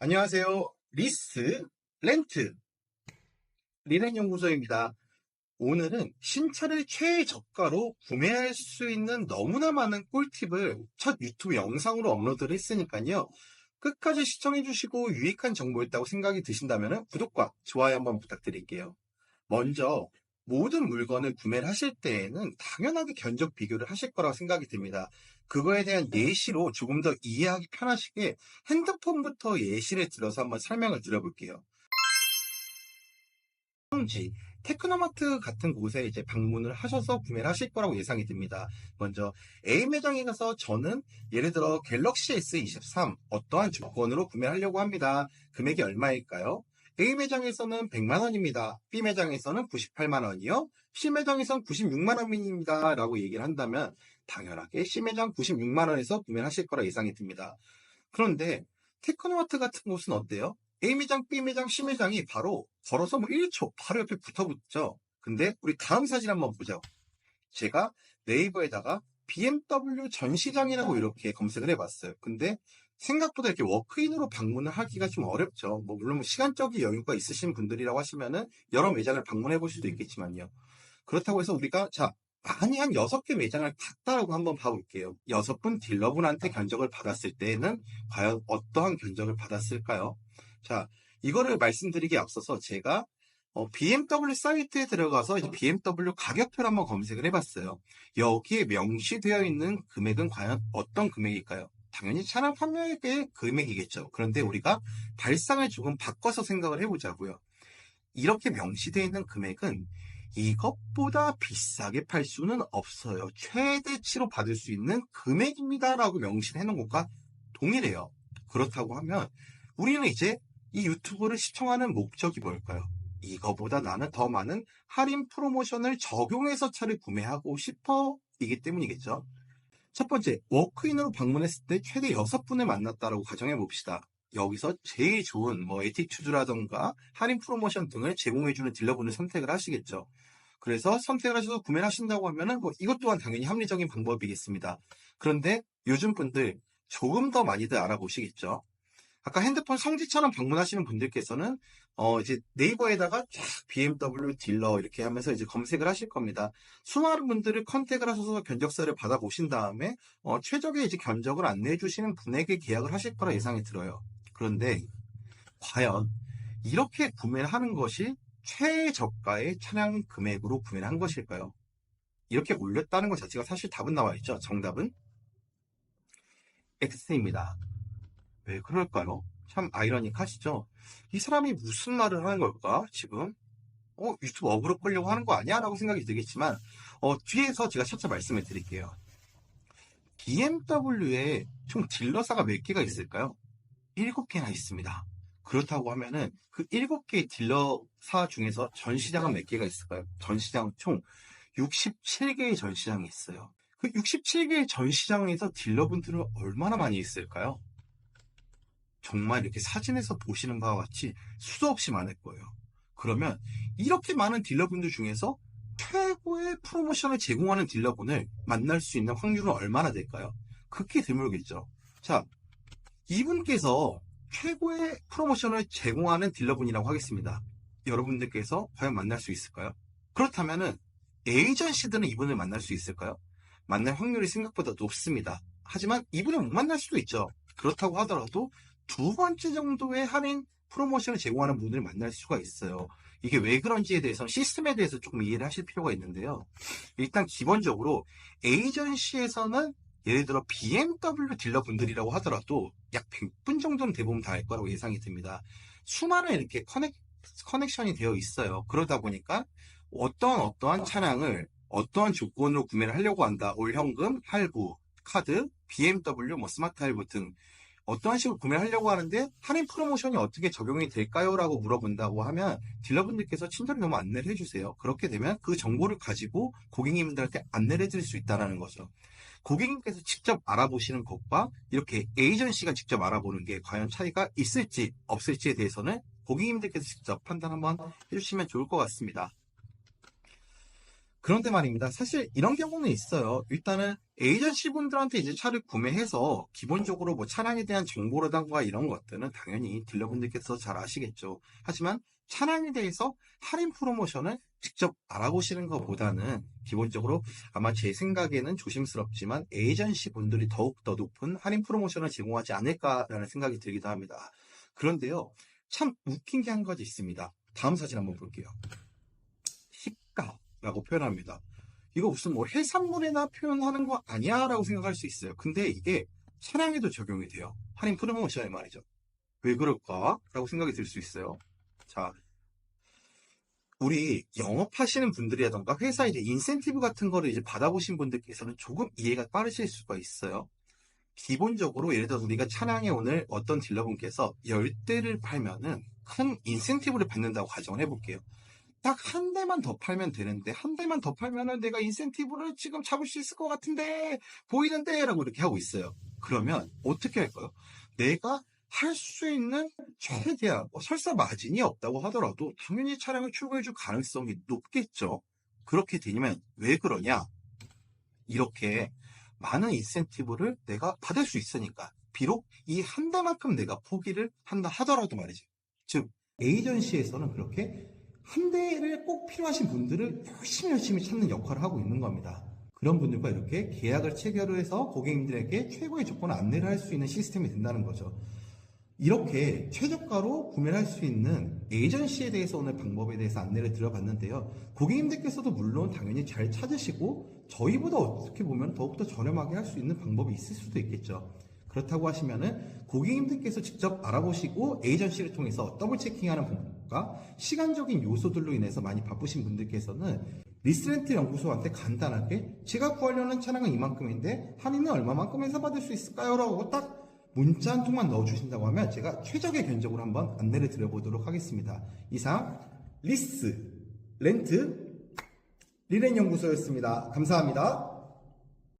안녕하세요. 리스, 렌트, 리렌연구소입니다. 오늘은 신차를 최저가로 구매할 수 있는 너무나 많은 꿀팁을 첫 유튜브 영상으로 업로드를 했으니까요. 끝까지 시청해주시고 유익한 정보였다고 생각이 드신다면 구독과 좋아요 한번 부탁드릴게요. 먼저 모든 물건을 구매를 하실 때에는 당연하게 견적 비교를 하실 거라고 생각이 듭니다. 그거에 대한 예시로 조금 더 이해하기 편하시게 핸드폰부터 예시를 들어서 한번 설명을 드려볼게요. 성지, 테크노마트 같은 곳에 이제 방문을 하셔서 구매를 하실 거라고 예상이 됩니다. 먼저 A 매장에 가서 저는 예를 들어 갤럭시 S23 어떠한 조건으로 구매하려고 합니다. 금액이 얼마일까요? A 매장에서는 100만 원입니다. B 매장에서는 98만 원이요. C 매장에서는 96만 원입니다. 라고 얘기를 한다면 당연하게 C 매장 96만 원에서 구매를 하실 거라 예상이 듭니다. 그런데 테크노마트 같은 곳은 어때요? A 매장, B 매장, C 매장이 바로 걸어서 뭐 1초 바로 옆에 붙어붙죠. 근데 우리 다음 사진 한번 보죠. 제가 네이버에다가 BMW 전시장이라고 이렇게 검색을 해봤어요. 근데 생각보다 이렇게 워크인으로 방문을 하기가 좀 어렵죠. 뭐 물론 시간적인 여유가 있으신 분들이라고 하시면은 여러 매장을 방문해 볼 수도 있겠지만요. 그렇다고 해서 우리가 많이 한 6개 매장을 갔다라고 한번 봐볼게요. 6분 딜러분한테 견적을 받았을 때에는 과연 어떠한 견적을 받았을까요? 자, 이거를 말씀드리기에 앞서서 제가 BMW 사이트에 들어가서 이제 BMW 가격표를 한번 검색을 해봤어요. 여기에 명시되어 있는 금액은 과연 어떤 금액일까요? 당연히 차량 판매액의 금액이겠죠. 그런데 우리가 발상을 조금 바꿔서 생각을 해보자고요. 이렇게 명시되어 있는 금액은 이것보다 비싸게 팔 수는 없어요. 최대치로 받을 수 있는 금액입니다라고 명시해 놓은 것과 동일해요. 그렇다고 하면 우리는 이제 이 유튜브를 시청하는 목적이 뭘까요? 이거보다 나는 더 많은 할인 프로모션을 적용해서 차를 구매하고 싶어 이기 때문이겠죠. 첫 번째, 워크인으로 방문했을 때 최대 6분을 만났다라고 가정해 봅시다. 여기서 제일 좋은 에티튜드라던가 할인 프로모션 등을 제공해주는 딜러분을 선택을 하시겠죠. 그래서 선택을 하셔서 구매를 하신다고 하면은 이것 또한 당연히 합리적인 방법이겠습니다. 그런데 요즘 분들 조금 더 많이들 알아보시겠죠. 아까 핸드폰 성지처럼 방문하시는 분들께서는 이제 네이버에다가 쫙 BMW 딜러 이렇게 하면서 이제 검색을 하실 겁니다. 수많은 분들을 컨택을 하셔서 견적서를 받아보신 다음에 최적의 이제 견적을 안내해 주시는 분에게 계약을 하실 거라 예상이 들어요. 그런데 과연 이렇게 구매를 하는 것이 최저가의 차량 금액으로 구매를 한 것일까요? 이렇게 올렸다는 것 자체가 사실 답은 나와 있죠. 정답은 X입니다. 왜 그럴까요? 참 아이러니하시죠? 이 사람이 무슨 말을 하는 걸까, 지금? 유튜브 어그로 끌려고 하는 거 아니야? 라고 생각이 들겠지만, 뒤에서 제가 차차 말씀을 드릴게요. BMW에 총 딜러사가 몇 개가 있을까요? 7개나 있습니다. 그렇다고 하면은 그 7개의 딜러사 중에서 전시장은 몇 개가 있을까요? 전시장은 총 67개의 전시장이 있어요. 그 67개의 전시장에서 딜러분들은 얼마나 많이 있을까요? 정말 이렇게 사진에서 보시는 바와 같이 수도 없이 많을 거예요. 그러면 이렇게 많은 딜러분들 중에서 최고의 프로모션을 제공하는 딜러분을 만날 수 있는 확률은 얼마나 될까요? 극히 드물겠죠. 자, 이분께서 최고의 프로모션을 제공하는 딜러분이라고 하겠습니다. 여러분들께서 과연 만날 수 있을까요? 그렇다면은 에이전시들은 이분을 만날 수 있을까요? 만날 확률이 생각보다 높습니다. 하지만 이분을 못 만날 수도 있죠. 그렇다고 하더라도 두 번째 정도의 할인 프로모션을 제공하는 분을 만날 수가 있어요. 이게 왜 그런지에 대해서 시스템에 대해서 조금 이해를 하실 필요가 있는데요. 일단 기본적으로 에이전시에서는 예를 들어 BMW 딜러분들이라고 하더라도 약 100분 정도는 대부분 다 알 거라고 예상이 듭니다. 수많은 이렇게 커넥션이 되어 있어요. 그러다 보니까 어떠한 차량을 어떠한 조건으로 구매를 하려고 한다. 올 현금, 할부, 카드, BMW, 스마트 할부 등 어떠한 식으로 구매를 하려고 하는데 할인 프로모션이 어떻게 적용이 될까요? 라고 물어본다고 하면 딜러분들께서 친절히 너무 안내를 해주세요. 그렇게 되면 그 정보를 가지고 고객님들한테 안내를 해드릴 수 있다는 거죠. 고객님께서 직접 알아보시는 것과 이렇게 에이전시가 직접 알아보는 게 과연 차이가 있을지 없을지에 대해서는 고객님들께서 직접 판단 한번 해주시면 좋을 것 같습니다. 그런데 말입니다. 사실 이런 경우는 있어요. 일단은 에이전시 분들한테 이제 차를 구매해서 기본적으로 뭐 차량에 대한 정보라던가 이런 것들은 당연히 딜러분들께서 잘 아시겠죠. 하지만 차량에 대해서 할인 프로모션을 직접 알아보시는 것보다는 기본적으로 아마 제 생각에는 조심스럽지만 에이전시 분들이 더욱더 높은 할인 프로모션을 제공하지 않을까라는 생각이 들기도 합니다. 그런데요, 참 웃긴 게 한 가지 있습니다. 다음 사진 한번 볼게요. 시가라고 표현합니다. 이거 무슨 뭐 해산물에나 표현하는 거 아니야? 라고 생각할 수 있어요. 근데 이게 차량에도 적용이 돼요. 할인 프로모션에 말이죠. 왜 그럴까? 라고 생각이 들 수 있어요. 자, 우리 영업하시는 분들이라던가 회사 이제 인센티브 같은 거를 이제 받아보신 분들께서는 조금 이해가 빠르실 수가 있어요. 기본적으로 예를 들어서 우리가 차량에 오늘 어떤 딜러분께서 10대를 팔면은 큰 인센티브를 받는다고 가정을 해볼게요. 딱 한 대만 더 팔면 되는데 한 대만 더 팔면은 내가 인센티브를 지금 잡을 수 있을 것 같은데 보이는데 라고 이렇게 하고 있어요. 그러면 어떻게 할까요? 내가 할 수 있는 최대한 설사 마진이 없다고 하더라도 당연히 차량을 출고해 줄 가능성이 높겠죠. 그렇게 되면 왜 그러냐? 이렇게 많은 인센티브를 내가 받을 수 있으니까 비록 이 한 대만큼 내가 포기를 한다 하더라도 말이죠. 즉 에이전시에서는 그렇게 한 대를 꼭 필요하신 분들을 열심히 찾는 역할을 하고 있는 겁니다. 그런 분들과 이렇게 계약을 체결을 해서 고객님들에게 최고의 조건을 안내를 할 수 있는 시스템이 된다는 거죠. 이렇게 최저가로 구매를 할 수 있는 에이전시에 대해서 오늘 방법에 대해서 안내를 드려봤는데요. 고객님들께서도 물론 당연히 잘 찾으시고 저희보다 어떻게 보면 더욱더 저렴하게 할 수 있는 방법이 있을 수도 있겠죠. 그렇다고 하시면은 고객님들께서 직접 알아보시고 에이전시를 통해서 더블 체킹하는 방법과 시간적인 요소들로 인해서 많이 바쁘신 분들께서는 리스렌트 연구소한테 간단하게 제가 구하려는 차량은 이만큼인데 할인은 얼마만큼 해서 받을 수 있을까요? 라고 딱 문자 한 통만 넣어주신다고 하면 제가 최적의 견적으로 한번 안내를 드려보도록 하겠습니다. 이상 렌트 리렌연구소였습니다. 감사합니다.